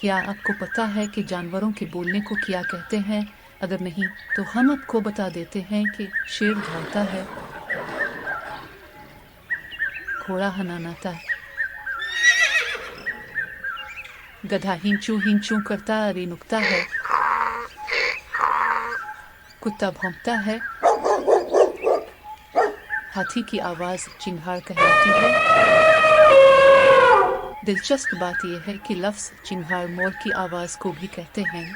क्या आपको पता है कि जानवरों के बोलने को क्या कहते हैं? अगर नहीं तो हम आपको बता देते हैं कि शेर दौड़ता है, घोड़ा हनानाता है, गधा हिंचू हिंचू करता रेनुकता है, कुत्ता भौंकता है, हाथी की आवाज चिंगार कहलाती है। दिलचस्प बात यह है कि लफ्ज चिंगार मोर की आवाज को भी कहते हैं।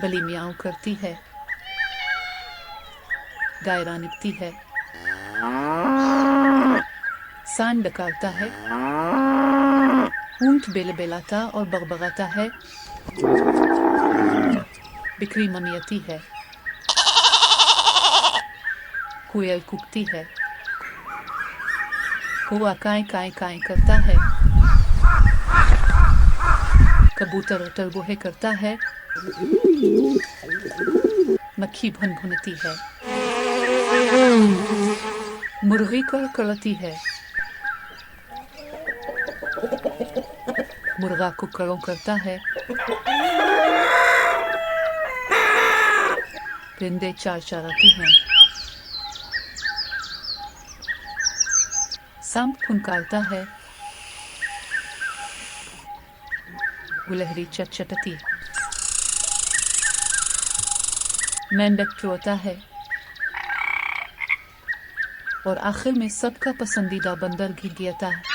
बली म्याऊं करती है, गाय रानिकती है, सांड डकारता है, ऊंट बेलबेलाता और बगबगाता है, बिक्री ममियती है, कोयल कूकती है, कौआ काई काई काई करता है, कबूतर टरबोहे करता है, मक्खी भुनभुनती है, मुर्गी करकरती है, मुर्गा कुकरों करता है, परिंदे चारचाराती हैं, सांप फुनकारता है, गुलहरी चटचटती है, मेंढक चोता है और आखिर में सबका पसंदीदा बंदर घिघियाता है।